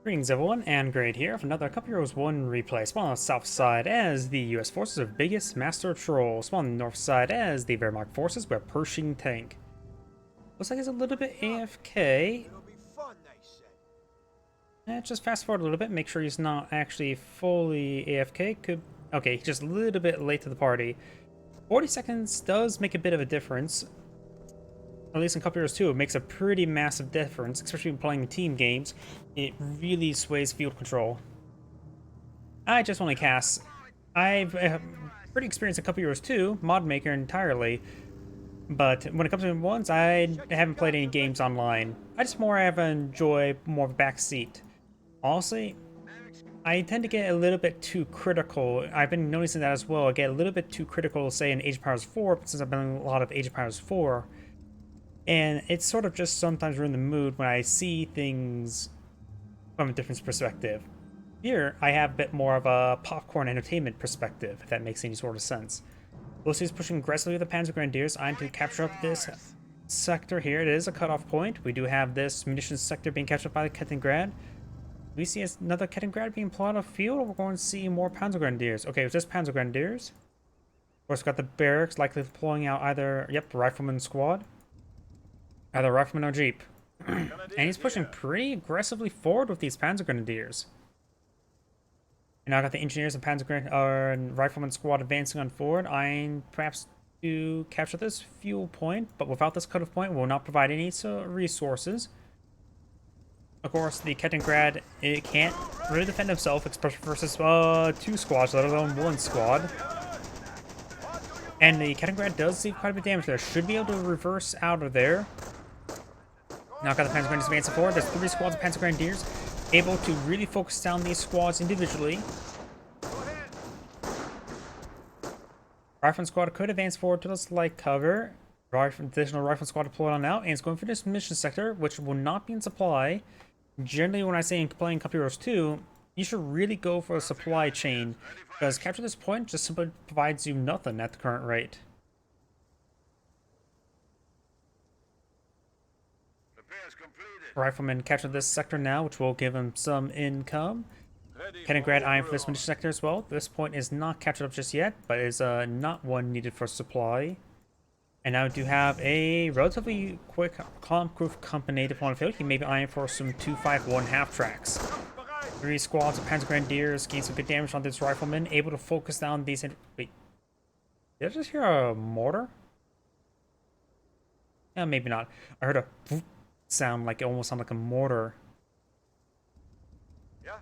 Greetings everyone, and Grade here for another Cup Heroes 1 replay. Spawn on the south side as the US forces of biggest Master Troll. Spawn on the north side as the Wehrmacht forces with Pershing tank. Looks like he's a little bit AFK. Just fast forward a little bit, make sure he's not actually fully AFK. Okay, he's just a little bit late to the party. 40 seconds does make a bit of a difference. At least in Cup Heroes 2, it makes a pretty massive difference, especially when playing team games. It really sways field control. I just only cast. I've pretty experienced in Cup Heroes 2, mod maker entirely, but when it comes to ones, I haven't played any games online. I just enjoy more of a backseat. Honestly, I tend to get a little bit too critical. I've been noticing that as well. I get a little bit too critical, say, in Age of Empires 4, since I've been in a lot of Age of Empires 4. And it's sort of just sometimes we're in the mood when I see things from a different perspective. Here, I have a bit more of a popcorn entertainment perspective, if that makes any sort of sense. Lucy is pushing aggressively with the Panzer Grenadiers. I'm to capture up this sector here. It is a cutoff point. We do have this munitions sector being captured by the Kettengrad. We see another Kettengrad being pulled out of field, or we're going to see more Panzer Grenadiers. Okay, it's just Panzer Grenadiers. Of course, we've got the barracks likely pulling out either, Rifleman squad. Either Rifleman or Jeep. And he's pushing pretty aggressively forward with these Panzer Grenadiers. And now I got the Engineers and Rifleman squad advancing on forward, eyeing perhaps to capture this fuel point, but without this cutoff point, will not provide any resources. Of course, the Kettengrad, it can't really defend himself, especially versus two squads, let alone one squad. And the Kettengrad does see quite a bit of damage there. Should be able to reverse out of there. Now got the Panzer Grenadiers advancing forward. There's 3 squads of Panzer Grenadiers, able to really focus down these squads individually. Rifleman squad could advance forward to this light cover. Additional Rifleman squad deployed on out, and it's going for this mission sector, which will not be in supply. Generally, when I say playing Cup Heroes 2, you should really go for a supply chain, because capture this point just simply provides you nothing at the current rate. Rifleman capture this sector now, which will give him some income. Kettengrad eyeing for this munition sector as well. This point is not captured up just yet, but is not one needed for supply. And now we do have a relatively quick column-proof company deployed on the field. He may be eyeing for some 251 half-tracks. 3 squads of Panzer Grenadiers gain some good damage on this Rifleman, able to focus down these... Wait, did I just hear a mortar? Yeah, maybe not. I heard a sound like it almost sounded like a mortar. Yeah.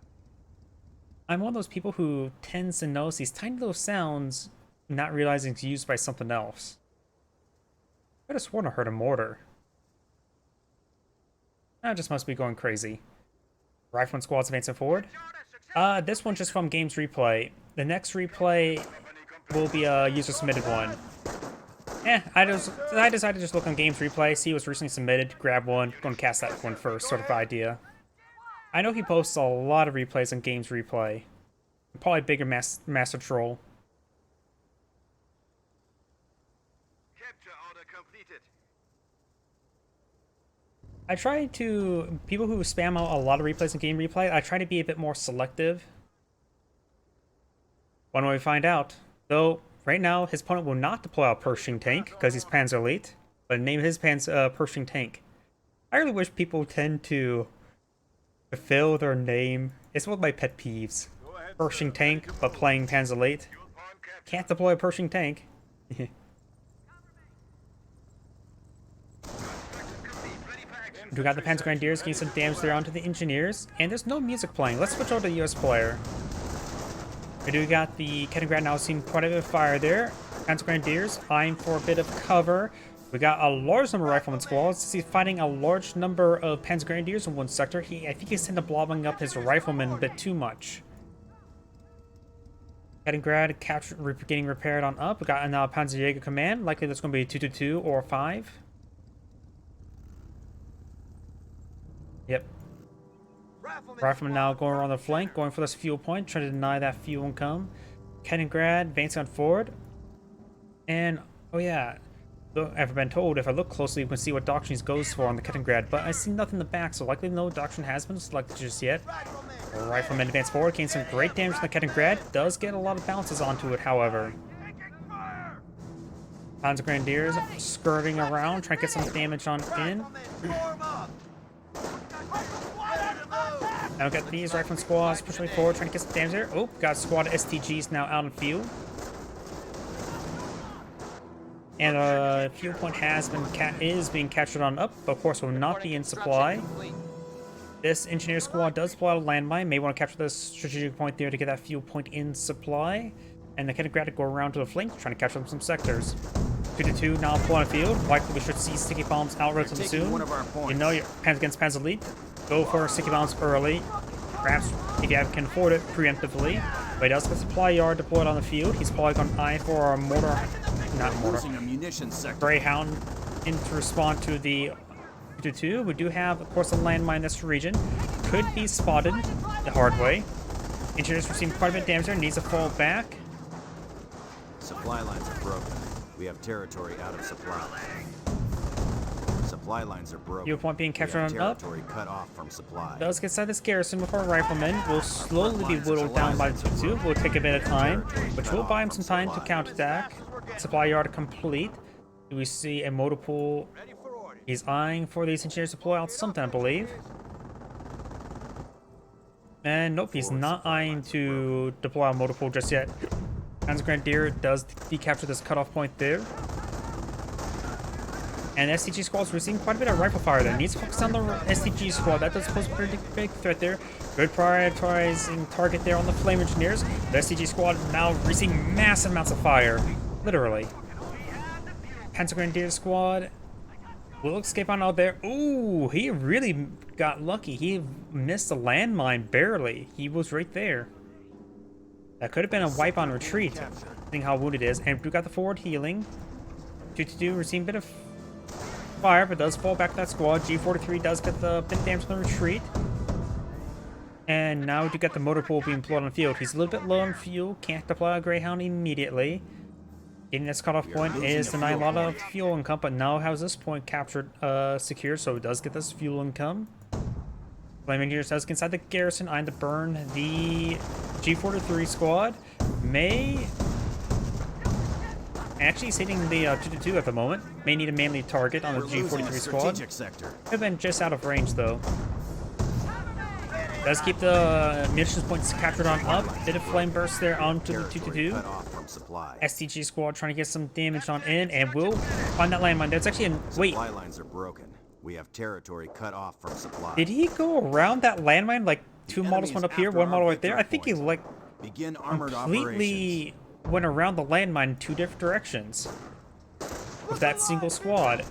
I'm one of those people who tends to notice these tiny little sounds, not realizing it's used by something else. I could have sworn I heard a mortar. I just must be going crazy. Rifleman squad's advancing forward. This one just from Games Replay. The next replay will be a user-submitted one. I decided to just look on Games Replay, see what's recently submitted, grab one, go and cast that one first, sort of idea. I know he posts a lot of replays on Games Replay. Probably bigger Master Troll. Capture order completed. I try to... People who spam out a lot of replays in Game Replay, I try to be a bit more selective. When we find out. Though... Right now, his opponent will not deploy a Pershing tank, because he's Panzer Elite, but name his Pershing tank. I really wish people tend to fulfill their name. It's one of my pet peeves. Pershing tank, but playing Panzer Elite. Can't deploy a Pershing tank. We got the Panzer Grenadiers getting some damage there onto the Engineers, and there's no music playing. Let's switch over to the US player. We do got the Kettengrad now seeing quite a bit of fire there. Panzer Grenadiers eyeing for a bit of cover. We got a large number of Rifleman squads. He's fighting a large number of Panzer Grenadiers in one sector. I think he's tending to blobbing up his Riflemen a bit too much. Kettengrad getting repaired on up. We got now Panzer Jaeger command. Likely that's going to be 222 or 5. Yep. Rifleman now going around the flank, going for this fuel point, trying to deny that fuel income. Kettengrad advancing on forward. And, oh yeah, ever been told, if I look closely, you can see what doctrine he goes for on the Kettengrad, but I see nothing in the back, so likely no doctrine has been selected just yet. Rifleman advance forward, gains some great damage from the Kettengrad, does get a lot of bounces onto it, however. Panzer Grenadiers skirting around, trying to get some damage on in. Now we got these rifleman squads pushing forward, trying to get some damage there. Oh, got a squad of STGs now out in field. And a fuel point is being captured on up, but of course will not be in supply. This engineer squad does pull out a landmine. May want to capture this strategic point there to get that fuel point in supply. And the Kettengrad go around to the flank, trying to capture some sectors. 2-2 now pull on a field. Likely we should see sticky bombs out relatively soon. You know your Panzer against Panzer lead. Go for sticky bombs early. Perhaps if you can afford it preemptively. But he does have a supply yard deployed on the field. He's probably going to eye for a mortar. Not mortar. Greyhound in to respond to the 2-2. We do have, of course, a landmine in this region. Could be spotted the hard way. Engineers receiving quite a bit of damage there. Needs to fall back. Supply lines are broken. We have territory out of supply. Supply lines are broken. Fuel point being captured on up. Territory cut off from supply. Does get inside this garrison with our riflemen. Will slowly be whittled down by the 2-2. Will take a bit of time, which will buy him some time to counterattack. Supply yard complete. Do we see a motor pool? He's eyeing for these engineers to deploy out something, I believe. And nope, he's not eyeing to deploy a motor pool just yet. Panzer Grenadier does decapture this cutoff point there. And STG squad's receiving quite a bit of rifle fire there. Needs to focus on the STG squad. That does pose a pretty big threat there. Good prioritizing target there on the flame engineers. The STG squad now receiving massive amounts of fire. Literally. Panzer Grenadier squad will escape on out there. Ooh, he really got lucky. He missed a landmine barely. He was right there. That could have been a wipe on retreat, seeing how wounded it is. And we got the forward healing. 2-2 receiving a bit of fire, but does fall back to that squad. G43 does get the bit of damage from the retreat. And now we do get the motor pool being deployed on the field. He's a little bit low on fuel, can't deploy a Greyhound immediately. Getting this cutoff point is denying a lot of fuel income, but now has this point captured, secure, so it does get this fuel income. Flame Engineers does get inside the garrison, eyeing to burn the G43 squad. May actually he's hitting the 2-2 at the moment. May need a manly target on the G43 squad. Could have been just out of range though. Does keep the munitions points captured on up. Bit of flame burst there onto the 2-2. STG squad trying to get some damage on in, and will find that landmine. That's actually in. Wait. Supply lines are broken. We have territory cut off from supply. Did he go around that landmine? Like two models went up here, one model right there. I think he like completely went around the landmine in two different directions with that single squad.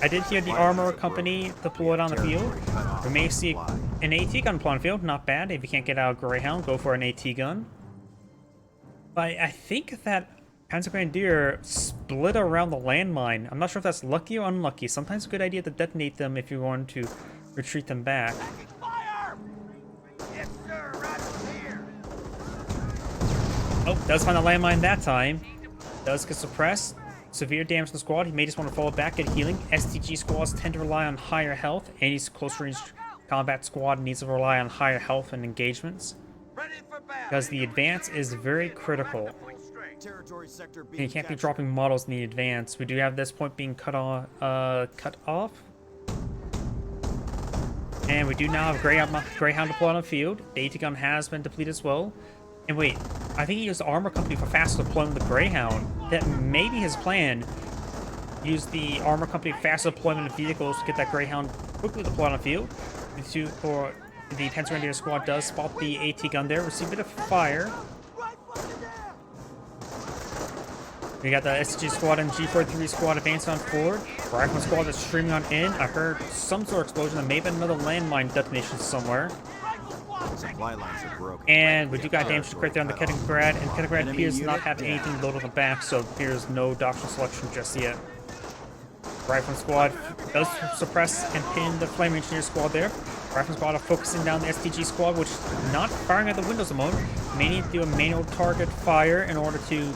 I did hear the armor company deployed on the field. We may see an AT gun deployed on the field. Not bad. If you can't get out of Greyhound, go for an AT gun. But I think that Panzer Grenadier split around the landmine. I'm not sure if that's lucky or unlucky. Sometimes it's a good idea to detonate them if you want to retreat them back. Oh, does find the landmine that time. Does get suppressed. Severe damage to the squad. He may just want to fall back, get healing. STG squads tend to rely on higher health. Any close range combat squad needs to rely on higher health and engagements, because the advance is very critical. And you can't be dropping models in the advance. We do have this point being cut off. And we do now have Greyhound deployed on the field. The AT gun has been depleted as well. And wait, I think he used the armor company for faster deployment of the Greyhound. That may be his plan. Use the armor company faster deployment of vehicles to get that Greyhound quickly deployed on the field. Or the Panzer Grenadier squad does spot the AT gun there, receive a bit of fire. We got the SG squad and G43 squad advancing on forward. Rifleman squad is streaming on in. I heard some sort of explosion. There may have been another landmine detonation somewhere. Supply lines are broken. And we do got damage right there on the Kettengrad, and Kettengrad appears to not have anything loaded on the back, so there's no doctrine selection just yet. Rifleman squad does suppress and pin the Flame Engineer squad there. Rifleman squad are focusing down the STG squad, which is not firing at the windows at the moment. May need to do a manual target fire in order to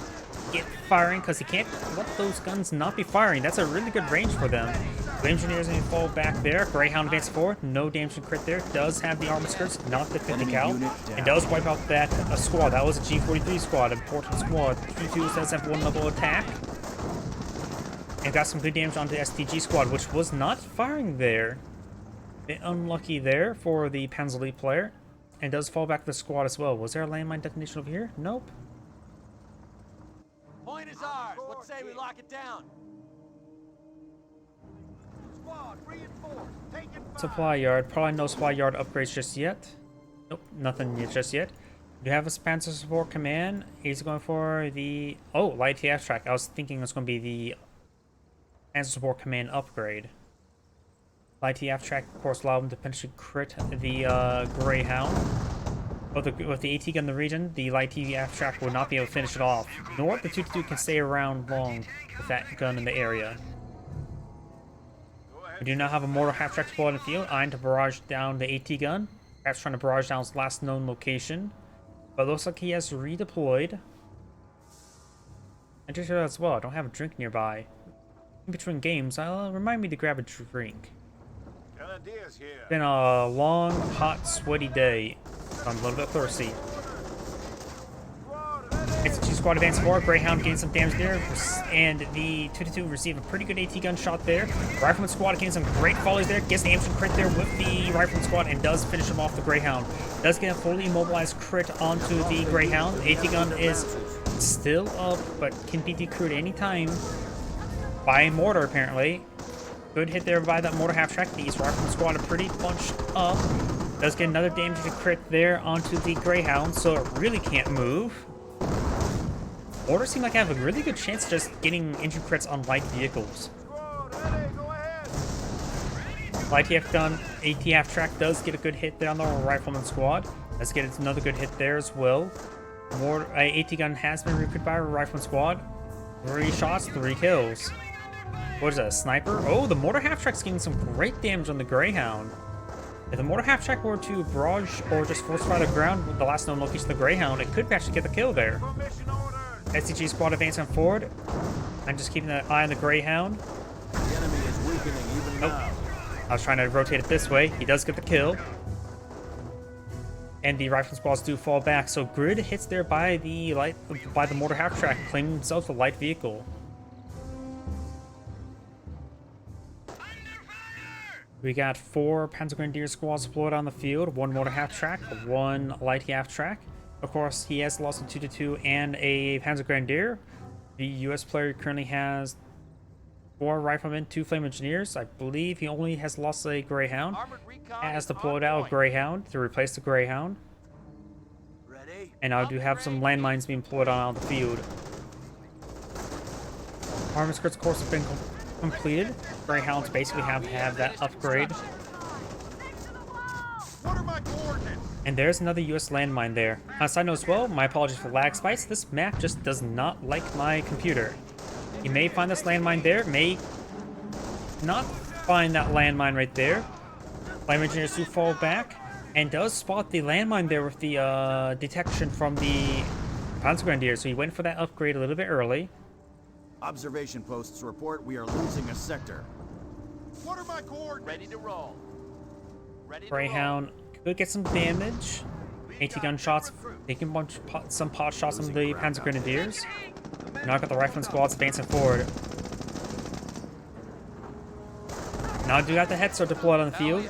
get firing because he can't let those guns not be firing. That's a really good range for them. The engineers going to fall back there. Greyhound advance forward. No damage to crit there. Does have the armor skirts, not the 50 cal. And does wipe out that squad. That was a G43 squad. Important squad. G2 does have 1 level attack. And got some good damage onto the STG squad, which was not firing there. Bit unlucky there for the Panzer Elite player. And does fall back to the squad as well. Was there a landmine detonation over here? Nope. Point is ours. What say we lock it down? Supply yard. Probably no supply yard upgrades just yet. Nope, nothing yet, just yet. You have a Panzer support command. He's going for the light TF track. I was thinking it was going to be the Panzer support command upgrade. Light TF track, of course, allow him to potentially crit the Greyhound. With the AT gun in the region, the light TF track will not be able to finish it off. Nor the 222 can stay around long with that gun in the area. We do not have a mortar half-track deployed in the field, eyeing to barrage down the AT gun. Perhaps trying to barrage down his last known location. But it looks like he has redeployed. And just as well, I don't have a drink nearby. In between games, remind me to grab a drink. It's been a long, hot, sweaty day. I'm a little bit thirsty. It's a 2-squad advance forward. Greyhound gained some damage there, and the 222 received a pretty good AT gun shot there. Rifleman squad gained some great volleys there. Gets the aim crit there with the Rifleman squad and does finish him off the Greyhound. Does get a fully immobilized crit onto the Greyhound. AT gun is still up, but can be decrued anytime by a mortar apparently. Good hit there by that mortar half track. These Rifleman squad are pretty bunched up. Does get another damage to crit there onto the Greyhound, so it really can't move. Mortars seem like I have a really good chance of just getting engine crits on light vehicles. Light TF gun, AT track does get a good hit there on the Rifleman squad. Let's get another good hit there as well. AT gun has been recruited by a Rifleman squad. 3 shots, 3 kills. What is that, a sniper? Oh, the mortar half track's getting some great damage on the Greyhound. If the mortar half track were to barrage or just force fire the ground with the last known location of the Greyhound, it could actually get the kill there. SCG squad advancing forward. I'm just keeping an eye on the Greyhound. The enemy is weakening even now. I was trying to rotate it this way. He does get the kill. And the Rifleman squads do fall back. So grid hits there by the mortar half track, claiming himself a light vehicle. We got 4 Panzer Grenadier squads deployed on the field, 1 mortar half track, 1 light half track. Of course, he has lost a 2-2 and a Panzer Grenadier. The US player currently has 4 riflemen, 2 flame engineers. I believe he only has lost a Greyhound. Has deployed out a Greyhound to replace the Greyhound. And I do have some landmines being deployed on the field. Armor skirts, of course, have been completed. Greyhounds basically have that upgrade. And there's another US landmine there. On a side note as well, my apologies for lag spikes. This map just does not like my computer. You may find this landmine there, may not find that landmine right there. Flame engineers do fall back, and does spot the landmine there with the detection from the Panzer Grenadier, so he went for that upgrade a little bit early. Observation posts report we are losing a sector. What are my coordinates? Ready to roll. Greyhound could get some damage. AT gun shots, they can bunch some pot shots on the Panzer Grenadiers. Knock out the Rifleman squads advancing forward. Now do got the Hetzer deployed on the field.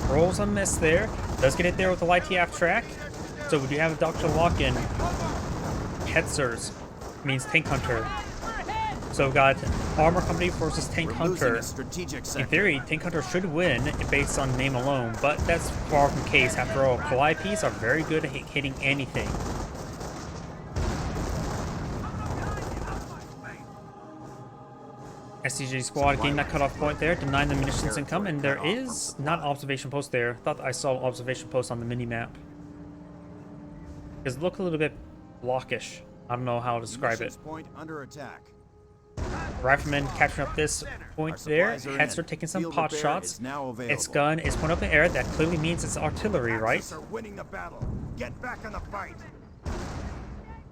Rolls a miss there. Does get it there with the light TF track. So we do have a Dr. Lock-in. Hetzers means Tank Hunter. So we've got Armor Company versus Tank Hunter. In theory, Tank Hunter should win based on name alone, but that's far from the case. After all, Calliope's are very good at hitting anything. SCG squad getting that cutoff point there, denying the munitions income, and there is not an observation post there. Thought I saw an observation post on the mini-map. Because it looked a little bit blockish. I don't know how to describe it. Point under attack. Rifleman capturing up this point there. Hetzer taking some pot shots. Its gun is pointed up in the air. That clearly means it's artillery, right? Winning the battle. Get back in the fight.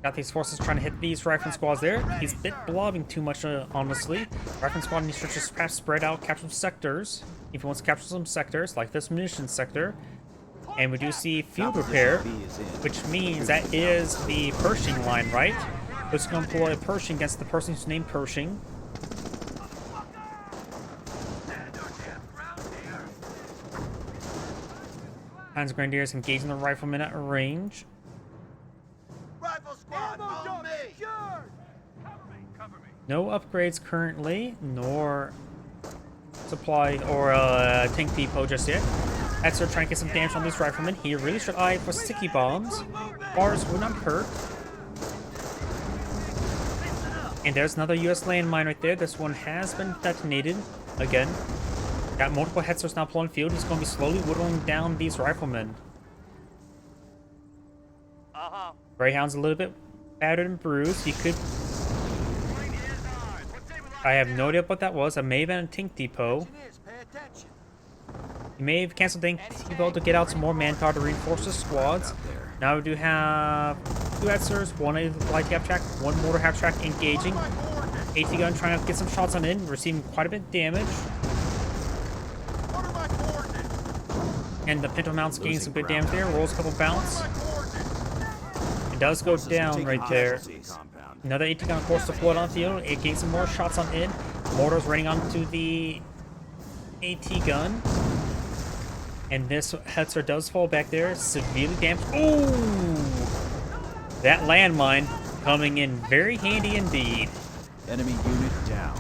Got these forces trying to hit these rifle squads there. He's a bit blobbing too much, honestly. Rifle squad needs to just perhaps spread out, capture some sectors. If he wants to capture some sectors, like this munitions sector. And we do see field repair, which means that is the Pershing line, right? Let's go employ Pershing against the person who's named Pershing. Panzer Grenadiers engaging the riflemen at range. Rifle squad, on me! No upgrades currently, nor supply or tank depot just yet. Hetzer trying to get some damage on this rifleman. He really should eye for sticky bombs. Bars would not hurt. And there's another US landmine right there. This one has been detonated again. Got multiple Hetzers now pulling field. He's going to be slowly whittling down these riflemen. Greyhound's a little bit battered and bruised. He could... I have no idea what that was. It may have been a tank depot. He may have canceled tank depot to get out some more manpower to reinforce the squads. Now we do have 2 Hetzers, 1 light half-track, 1 mortar half-track engaging. AT gun trying to get some shots on in, receiving quite a bit of damage. And the Pinto Mount's getting some good damage there. Rolls a couple bounce. It does go down right there. Another AT gun forced to float on the field. It gains some more shots on in. Mortars raining onto the AT gun. And this Hetzer does fall back there. Severely damaged. Ooh! That landmine coming in very handy indeed. Enemy unit down.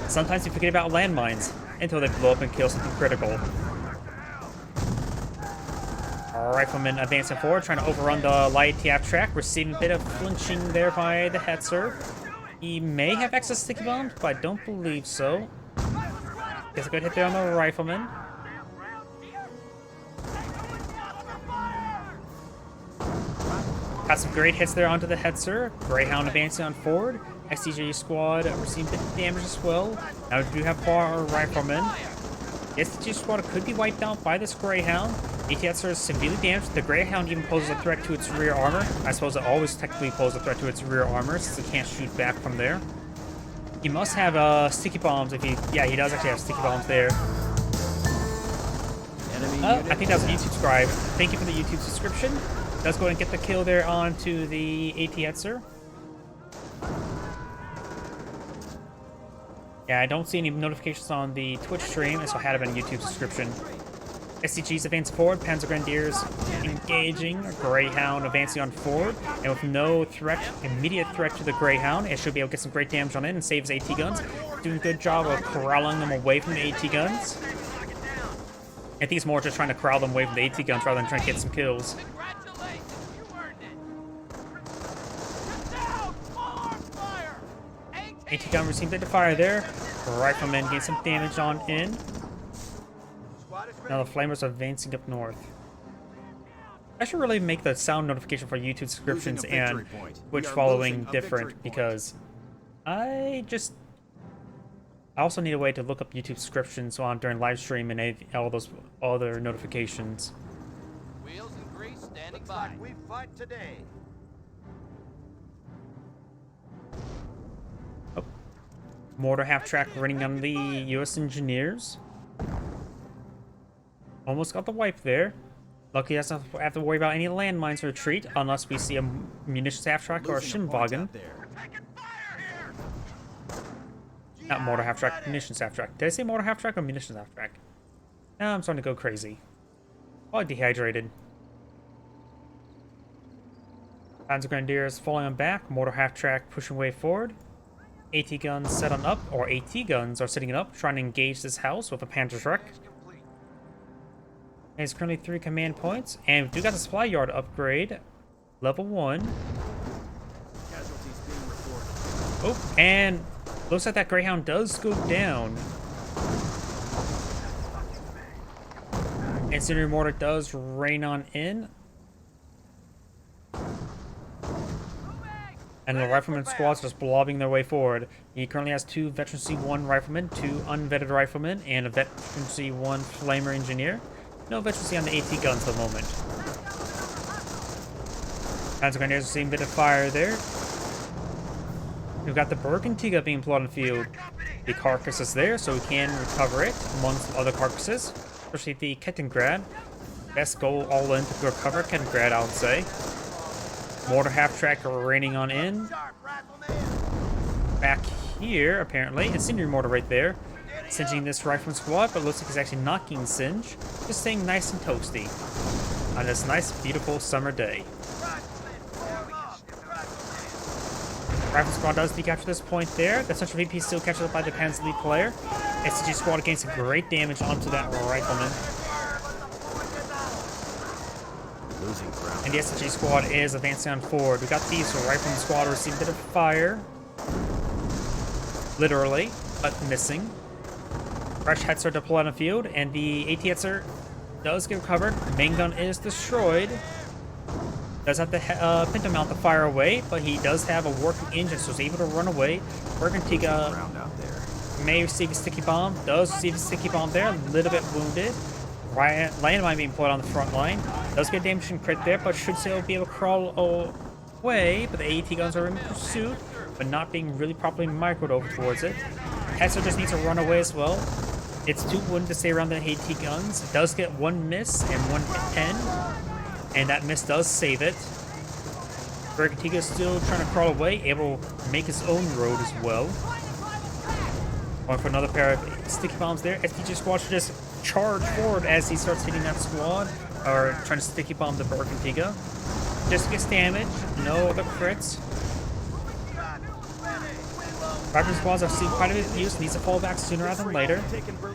Sometimes you forget about landmines until they blow up and kill something critical. Rifleman advancing forward, trying to overrun the light TF track, receiving a bit of flinching there by the Hetzer. He may have access to sticky bombs, but I don't believe so. Gets a good hit there on the rifleman. Got some great hits there onto the Hetzer. Greyhound advancing on forward. STG squad receiving a bit of damage as well. Now we do have 4 riflemen. The STG squad could be wiped out by this Greyhound. AT-Hetzer is severely damaged. The Greyhound even poses a threat to its rear armor. I suppose it always technically poses a threat to its rear armor since it can't shoot back from there. He must have sticky bombs if he... Yeah, he does actually have sticky bombs there. I think that was a YouTube subscribe. Thank you for the YouTube subscription. Let's go ahead and get the kill there onto the AT-Hetzer. Yeah, I don't see any notifications on the Twitch stream, so I had been a YouTube subscription. SCG's advancing forward, Panzer Grenadiers engaging, Greyhound advancing on forward, and with no threat, immediate threat to the Greyhound, it should be able to get some great damage on it and save his AT guns. Doing a good job of corralling them away from the AT guns. I think it's more just trying to corral them away from the AT guns rather than trying to get some kills. AT gun received a fire there. Rifleman gained some damage on in. Now the flamers are advancing up north. I should really make the sound notification for YouTube subscriptions and Twitch following different because I also need a way to look up YouTube subscriptions on during live stream and all those other notifications. Wheels and grease standing by. We fight today. Oh. Mortar half-track running on the U.S. engineers. Almost got the wipe there. Lucky he doesn't have to worry about any landmines retreat unless we see a munitions half-track or a Shimwagen. Not mortar half-track, munitions half-track. Did I say mortar half-track or munitions half-track? Now I'm starting to go crazy. Probably dehydrated. Panzer Grenadiers falling on back, mortar half-track pushing way forward. AT guns set on up, or AT guns are sitting it up, trying to engage this house with a Panzer truck. There's currently 3 command points, and we do got the supply yard upgrade, level 1. Oh, and looks like that Greyhound does go down. Incendiary mortar does rain on in. And the rifleman squad's just blobbing their way forward. He currently has 2 Veteran C1 riflemen, 2 unvetted riflemen, and a Veteran C1 flamer engineer. No Veteran C on the AT guns at the moment. Panzer Grenadiers are seeing a bit of fire there. We've got the Bergentiga being plotted on the field. The carcass is there, so we can recover it amongst other carcasses, especially the Kettengrad. Best go all in to recover Kettengrad, I would say. Mortar half-track raining on in. Back here, apparently, incendiary mortar right there. Singeing this rifleman squad, but looks like it's actually not getting singed. Just staying nice and toasty on this nice, beautiful summer day. Rifle squad does decapture this point there. The central VP is still captured up by the Panzer lead player. SCG squad gains some great damage onto that rifleman. Losing ground. And the SCG squad is advancing on forward. We got these rifleman squad receiving a bit of fire. Literally, but missing. Fresh Hetzer deployed on the field, and the AT Hetzer does get recovered. Main gun is destroyed. Does have to pinto mount the fire away, but he does have a working engine, so he's able to run away. Bergentiga may receive a sticky bomb. Does receive a sticky bomb there. A little bit wounded. Landmine being put on the front line. Does get damage and crit there, but should still be able to crawl away. But the AT guns are in pursuit, but not being really properly microed over towards it. Hetzer just needs to run away as well. It's too wooden to stay around the AT guns. It does get one miss and one hit 10. And that miss does save it. Bergentiga is still trying to crawl away, able to make his own road as well. Going for another pair of sticky bombs there. SDG squad should just charge forward as he starts hitting that squad, or trying to sticky bomb the Bergentiga. Just gets damage, no other crits. Rifle squads have seen quite a bit of use, needs to fall back sooner rather than later.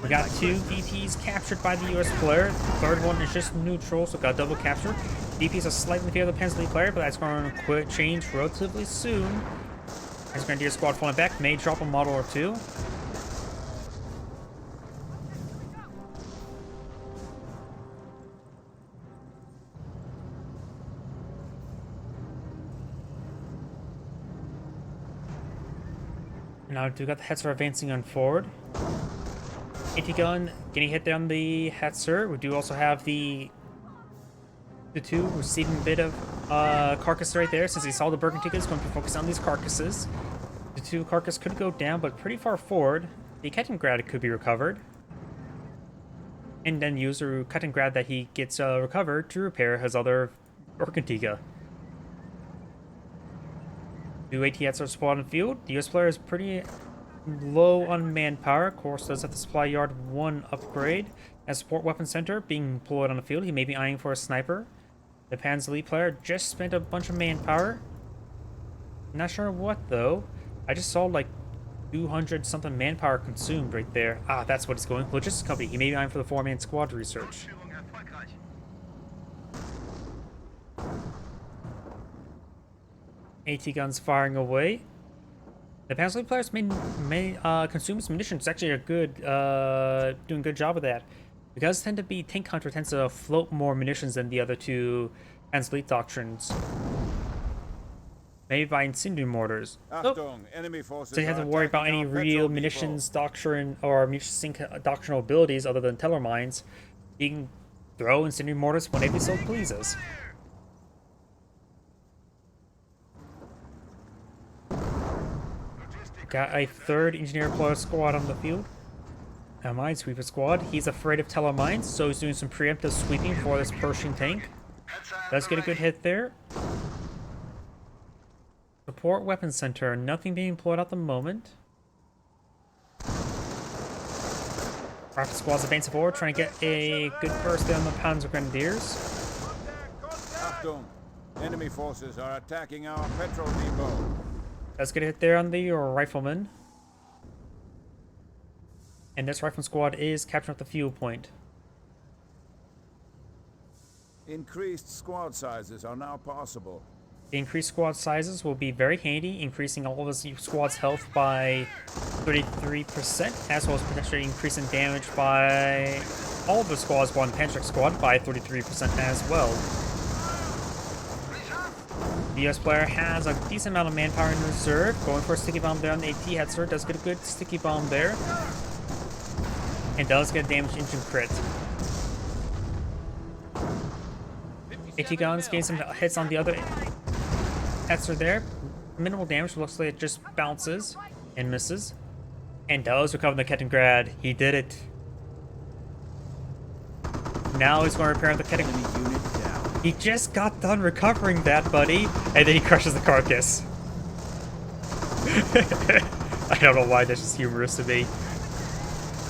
We got 2 VPs captured by the US player. The third one is just neutral, so got double capture. VPs are slightly in favor of the Panzer player, but that's going to change relatively soon. As Grenadier squad falling back, may drop a model or two. Now we got the Hetzer advancing on forward. AT gun getting hit down the Hetzer. We do also have the 2 receiving a bit of carcass right there, since he saw the Bergentiga is going to focus on these carcasses. The 2 carcass could go down, but pretty far forward. The Kettengrad could be recovered. And then use the Kettengrad that he gets recovered to repair his other Bergentiga. 2 ATs are spotted on the field. The US player is pretty low on manpower. Of course, does have the supply yard 1 upgrade. As support weapon center being deployed on the field, he may be eyeing for a sniper. The Panzer lead player just spent a bunch of manpower. Not sure what though. I just saw like 200 something manpower consumed right there. Ah, that's what it's going. Logistics company. He may be eyeing for the 4-man squad research. AT guns firing away. The Panzer lead players may consume some munitions. It's actually a good, doing a good job of that. Because tend to be tank hunter tends to float more munitions than the other 2 Panzer lead doctrines. Maybe by incendiary mortars. So you have to worry about any real munitions doctrine or munitions sink doctrinal abilities other than teller mines. You can throw incendiary mortars whenever so pleases. Got a 3rd engineer player squad on the field. A minesweeper squad. He's afraid of teller mines, so he's doing some preemptive sweeping for this Pershing tank. Does get a good hit there. Support weapons center. Nothing being employed at the moment. Rifle squad's advancing forward, trying to get a good burst there on the Panzer Grenadiers. Enemy forces are attacking our petrol depot. Does get a hit there on the rifleman. And this rifleman squad is capturing up the fuel point. Increased squad sizes are now possible. The increased squad sizes will be very handy, increasing all of his squad's health by 33%, as well as potentially increasing damage by all of the squads, one Panzer squad, by 33% as well. The US player has a decent amount of manpower in reserve, going for a sticky bomb there on the AT Hetzer. Does get a good sticky bomb there. And does get a damage engine crit. AT guns gain some hits on the other Hetzer there. Minimal damage. Looks like it just bounces and misses. And does recover the Kettengrad. He did it. Now he's going to repair the Ketteng. Enemy unit down. He just got done recovering that, buddy. And then he crushes the carcass. I don't know why that's just humorous to me.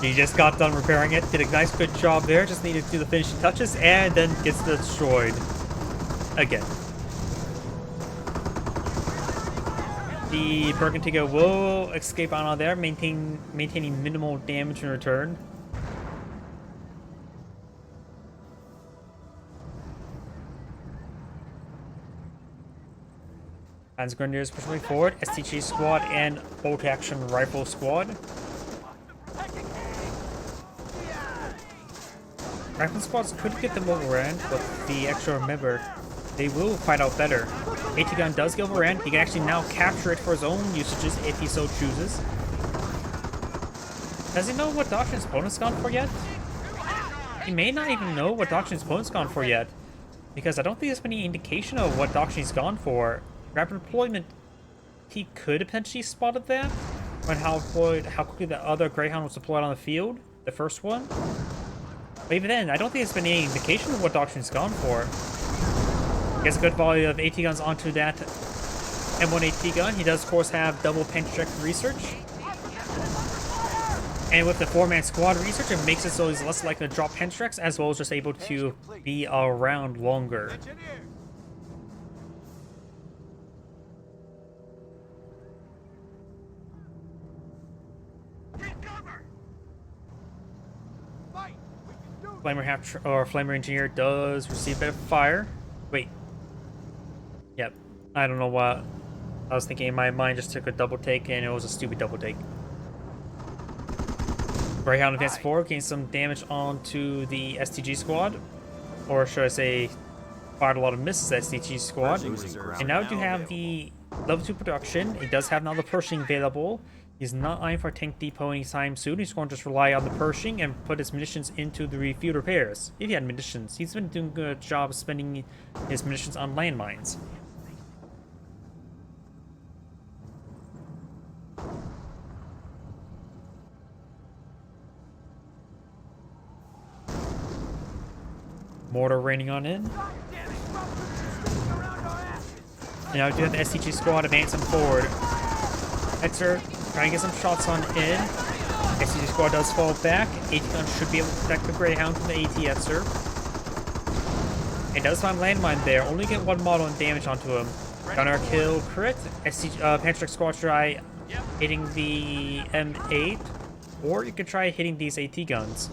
He just got done repairing it. Did a nice good job there. Just needed to do the finishing touches. And then gets destroyed. Again. The Bergantiga will escape out of there, maintaining minimal damage in return. Panzer Grenadiers pushing forward, STG squad and bolt action rifle squad. Rifle squads could get them overran, but the extra remember, they will fight out better. AT gun does get overran. He can actually now capture it for his own usages if he so chooses. Does he know what doctrine his opponent's gone for yet? He may not even know what doctrine his opponent's gone for yet, because I don't think there's any indication of what doctrine he's gone for. Rapid deployment, he could have potentially spotted that, on how quickly the other Greyhound was deployed on the field, the first one. But even then, I don't think there's been any indication of what doctrine he's gone for. He has a good volley of AT guns onto that M1 AT gun. He does, of course, have double Panzer research. And with the 4-man squad research, it makes it so he's less likely to drop Panzer, as well as just able to be around longer. Flamer Engineer does receive a bit of fire. Wait. Yep. I don't know what I was thinking in my mind. Just took a double take and it was a stupid double take. Greyhound advances forward, gains some damage onto the STG squad. Or should I say, fired a lot of misses at STG squad. And now we do have the level 2 production. It does have now the Pershing available. He's not eyeing for a tank depot anytime soon. He's going to just rely on the Pershing and put his munitions into the field repairs. If he had munitions, he's been doing a good job of spending his munitions on landmines. Mortar raining on in. And now we do have the SCG squad advancing forward. Hetzer trying to get some shots on in. SCG squad does fall back. AT gun should be able to protect the Greyhound from the AT Hetzer. It does find landmine there. Only get one model and damage onto him. Gunner kill crit. Panzer squad try hitting the M8. Or you could try hitting these AT guns.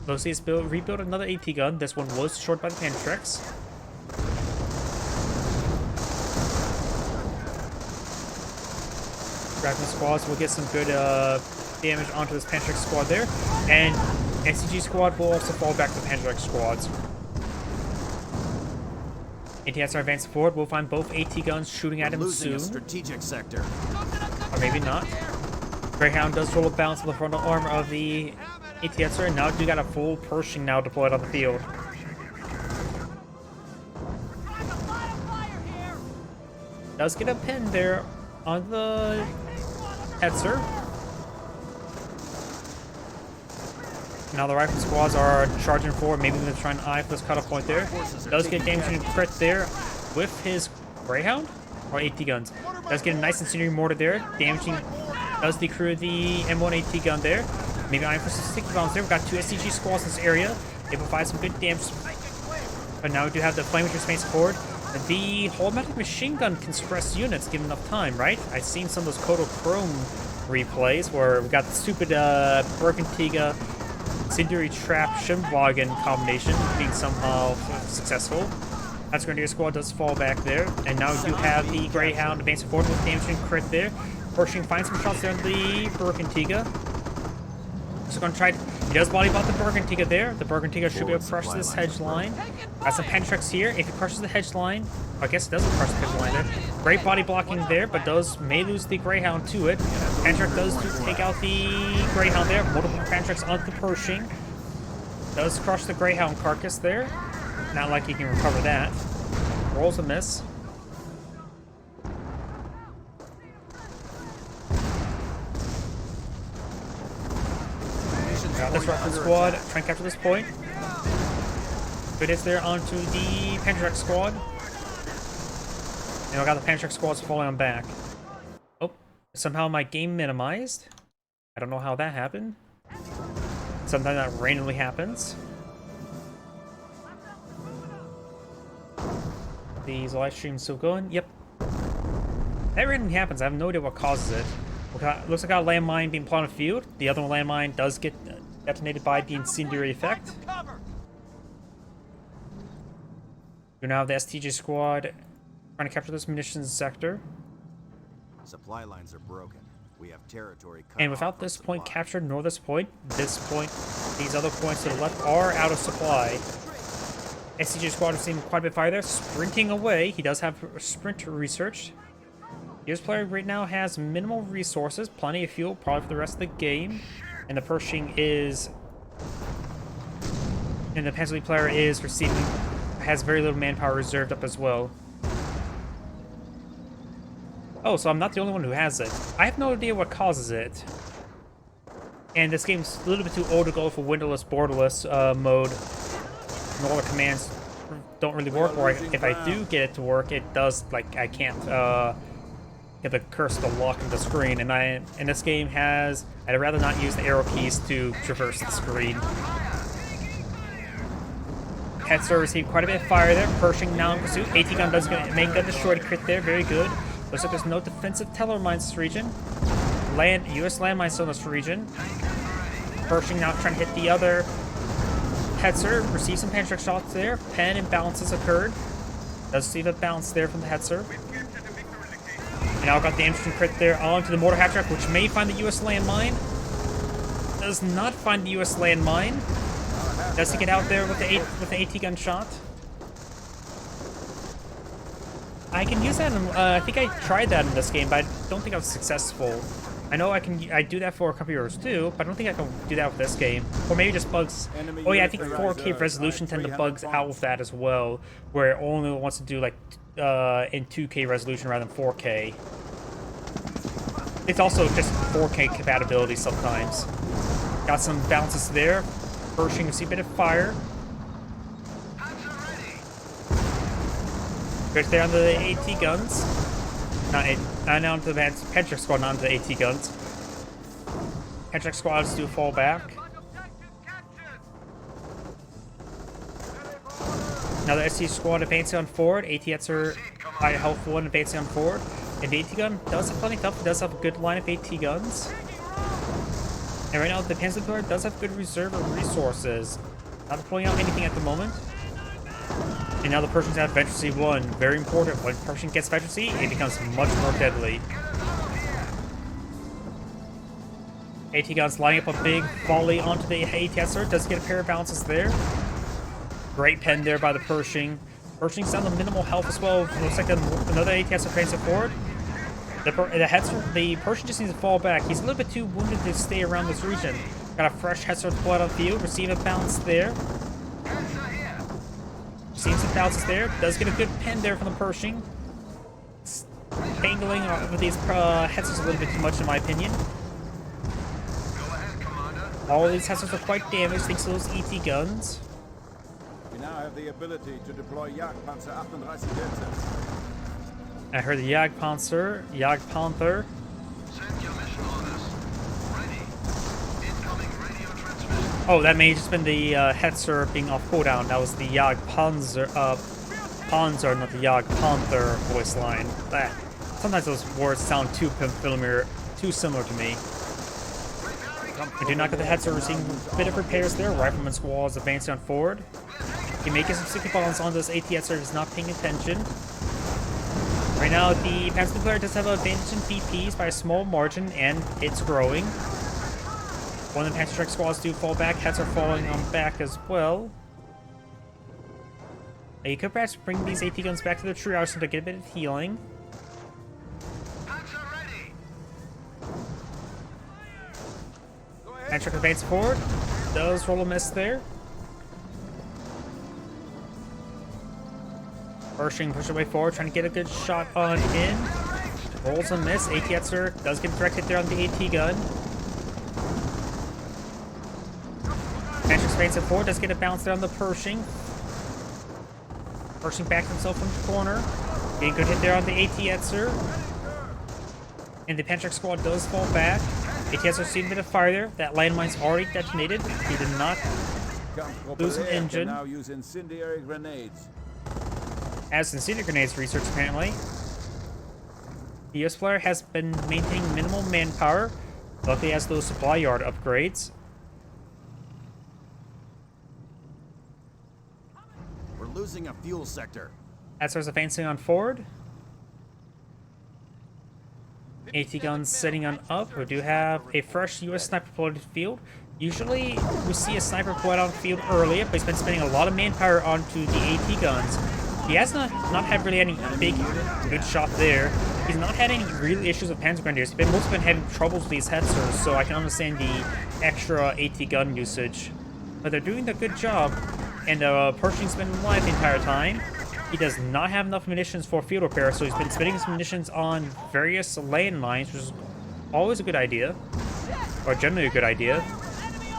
Mostly is rebuild another AT gun. This one was destroyed by the Panzer. Grappling squads will get some good damage onto this Panzer squad there. And SCG squad will also fall back to the Panzer squads. ATS are advancing forward. We'll find both AT guns shooting at him soon. A strategic sector. Or maybe not. Greyhound does roll a bounce on the frontal armor of the ATS, and now do got a full Pershing now deployed on the field. Does get a pin there on the Hetzer. Now the rifle squads are charging forward. Maybe they're trying to eye for this cutoff point there. Does get damage and crit there with his Greyhound or AT guns. Does get a nice incendiary mortar there. Damaging does decrew the M1 AT gun there. Maybe eyeing for some sticky bombs there. We've got 2 SCG squads in this area. They provide some good damage. But now we do have the flaming space forward. The automatic machine gun can suppress units given enough time, right? I've seen some of those Kodachrome replays where we got the stupid Bergantiga incendiary trap Schimwagen combination being somehow successful. That's Grenadier squad does fall back there. And now we do have the Greyhound advancing forward with damage and crit there. Pershing finds some shots there on the Bergantiga. So going to try. He does body block the Bergantiga there. The Bergantiga should be able to crush this hedge line. Got some Panzer here. If it crushes the hedge line, I guess it doesn't crush the hedge line there. Great body blocking there, but may lose the Greyhound to it. Panzer does take out the Greyhound there. Multiple Panzer onto the Pershing. Does crush the Greyhound carcass there. Not like he can recover that. Rolls a miss. This Rifle squad try and capture this point. Good hits there onto the Panzer squad. And I got the Panzer squads falling on back. Oh, somehow my game minimized. I don't know how that happened. Sometimes that randomly happens. These live streams still going? Yep. That randomly happens. I have no idea what causes it. Looks like I got a landmine being planted on the field. The other landmine does get detonated by the incendiary effect. We now have the STG squad trying to capture this munitions sector. Supply lines are broken. We have territory cut And off without from this point supply. captured, nor this point, these other points to the left are out of supply. STG squad is seeing quite a bit of fire there, sprinting away. He does have sprint research. This player right now has minimal resources, plenty of fuel, probably for the rest of the game. And the Pershing is... And the Panzer player is has very little manpower reserved up as well. Oh, so I'm not the only one who has it. I have no idea what causes it. And this game's a little bit too old to go for windowless, borderless mode. And all the commands don't really work, or if I do get it to work, it does, like, I can't get the cursor to lock in the screen, and this game has... I'd rather not use the arrow keys to traverse the screen. Hetzer received quite a bit of fire there. Pershing now in pursuit. AT gun does make a destroyed crit there, very good. Looks like there's no defensive teller mines in this region. US landmines still in this region. Pershing now trying to hit the other. Hetzer receives some Panzer shots there. Pen imbalances occurred. Does see the bounce there from the Hetzer. And now got the interesting crit there onto the mortar hatchback, which may find the US landmine. Does not find the US landmine. Does he get out there with the AT gun shot? I can use that. I think I tried that in this game, but I don't think I was successful. I know I do that for a couple of euros too, but I don't think I can do that with this game. Or maybe just bugs. Oh yeah, I think 4K resolution tend to bugs out with that as well, where it only wants to do like in 2K resolution rather than 4K. It's also just 4K compatibility sometimes. Got some bounces there. Pershing received a bit of fire. Good there onto the AT guns. Not onto the Panzer squad, not onto the AT guns. Panzer squads do fall back. Now the ST squad advancing on forward. ATs are high health one advancing on forward. And the AT gun does have plenty of health. It does have a good line of AT guns. And right now the Panzer player does have good reserve of resources. Not deploying out anything at the moment. And now the Pershing's have Venture C1. Very important. When Pershing gets Venture C, it becomes much more deadly. AT guns lining up a big volley onto the ATSR. Does get a pair of bounces there. Great pen there by the Pershing. Pershing's down to minimal health as well. Looks like another ATSR advancing forward. The Pershing just needs to fall back. He's a little bit too wounded to stay around this region. Got a fresh Hetzer blood on the field. Receive a bounce there. Seeing some bounces there. Does get a good pen there from the Pershing. Tangling with these Hetzers a little bit too much in my opinion. All of these Hetzers are quite damaged thanks to those ET guns. We now have the ability to deploy Jagdpanzer 38 Delta. I heard the Jagdpanzer. Send your mission orders. Ready. Incoming radio transmission. Oh, that may have just been the Hetzer being off cooldown. That was the Jagdpanzer, Panzer, not the Jagdpanther voice line. Sometimes those words sound too familiar, too similar to me. We do not get the Hetzer receiving a bit of repairs there. Rifleman squad is advancing on forward. He may get some sticky bombs on this AT Hetzer, he's not paying attention. Right now, the Panzer player does have an advantage in DPs by a small margin, and it's growing. One of the Panzer strike squads do fall back. Heads are falling on back as well. You could perhaps bring these AT guns back to the tree arsenal to get a bit of healing. Panzer advance forward. Does roll a miss there. Pershing pushes away forward, trying to get a good shot on in. Rolls a miss. AT Hetzer does get directed there on the AT gun. advances forward, does get a bounce there on the Pershing. Pershing backed himself from the corner. Getting a good hit there on the AT-Etzer. And the Panzer squad does fall back. AT-Etzer seen a bit of fire there. That landmine's already detonated. He did not lose an engine. Now use incendiary grenades. As incendiary grenades research apparently. The US player has been maintaining minimal manpower. Luckily has those supply yard upgrades. We're losing a fuel sector. Etzer's advancing on forward. AT guns setting on up. We do have a fresh US sniper deployed to the field. Usually we see a sniper deployed on the field earlier, but he's been spending a lot of manpower onto the AT guns. He has not had really any big good shot there. He's not had any real issues with Panzer Grenadiers. He's mostly been having troubles with these Hetzers, so I can understand the extra AT gun usage. But they're doing a good job, and Pershing's been alive the entire time. He does not have enough munitions for field repair, so he's been spending his munitions on various landmines, which is always a good idea. Or generally a good idea.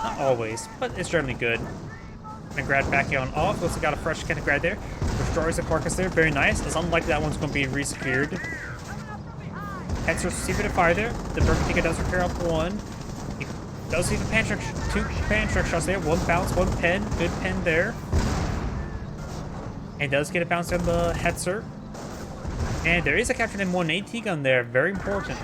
Not always, but it's generally good. Gonna grab back on off. Looks like got a fresh kind of grad there. Destroys the carcass there. Very nice. It's unlikely that one's going to be resecured. Hetzer receives a bit of fire there. The Berkentiga does repair up one. He does leave a two Panzer shots there. One bounce, one pen. Good pen there. And does get a bounce on the Hetzer. And there is a captured M1 AT gun there. Very important.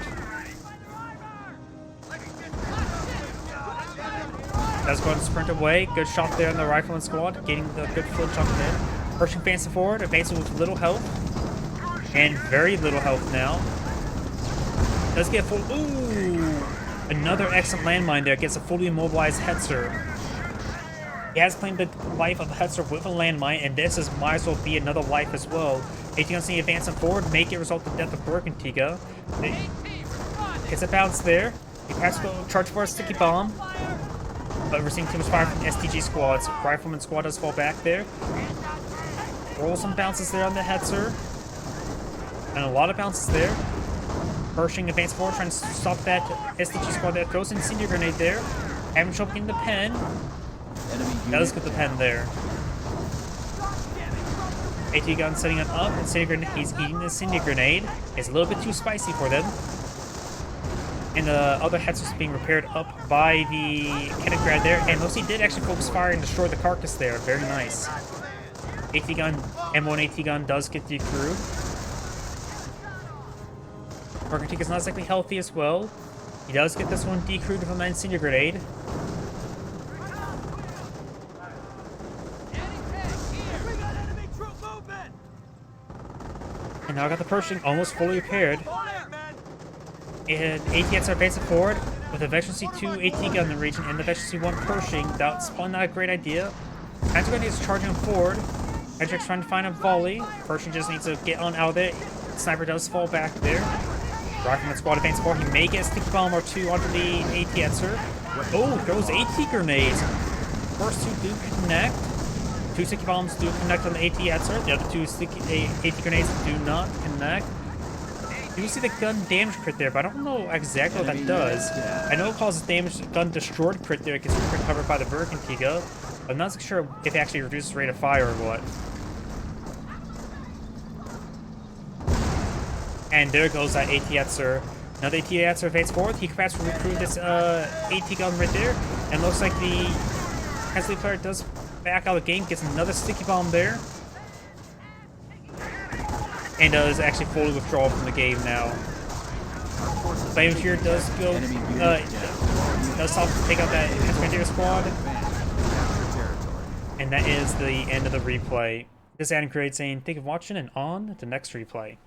Does go and sprint away. Good shot there on the rifleman squad. Getting the good flip shot there. Pershing advancing forward. Advancing with little health. And very little health now. Does get full. Ooh! Another excellent landmine there. Gets a fully immobilized Hetzer. He has claimed the life of the Hetzer with a landmine, and this might as well be another life as well. AT guns need advancing forward. Make it result in the death of Berkentiga. Gets a bounce there. He perhaps go charge for a sticky bomb. But we're seeing too much fire from STG squads. Rifleman squad does fall back there. Roll some bounces there on the Hetzer. And a lot of bounces there. Pershing advance forward, trying to stop that STG squad that throws an incendiary grenade there. Having trouble getting the pen. Does get the pen there. AT gun setting it up. He's eating the incendiary grenade. It's a little bit too spicy for them. And the other Hetzers being repaired up by the Kenneth there. And Lucy did actually focus fire and destroy the carcass there. Very nice. AT gun, M1 AT gun does get decrewed. Berkentiga's not exactly healthy as well. He does get this one decrewed from that incendiary grenade. And now I got the Pershing almost fully repaired. And AT-Ets are advancing forward with a Veteran C2 AT gun in the region and the Veteran C1 Pershing. That's probably not a great idea. Panzer gun is charging forward. Hendrick's trying to find a volley. Pershing just needs to get on out of there. Sniper does fall back there. Rifleman squad advancing forward. He may get a sticky bomb or two onto the AT-Etzer. Oh, those AT grenades. First two do connect. Two sticky bombs do connect on the AT-Etzer. The other two sticky AT grenades do not connect. You see the gun damage crit there, but I don't know exactly what that does. I know it causes damage to gun destroyed crit there. It gets recovered by the Berkentiga. I'm not sure if it actually reduces rate of fire or what. And there goes that AT-Etzer. Another AT-Etzer advances forward. He can perhaps recruit this AT gun right there. And looks like the Hesley player does back out of the game, gets another sticky bomb there. And does actually fully withdraw from the game now. Flame here does go, does stop to take out that Escalating squad. And that is the end of the replay. This is Adam Create saying thank you for watching and on to the next replay.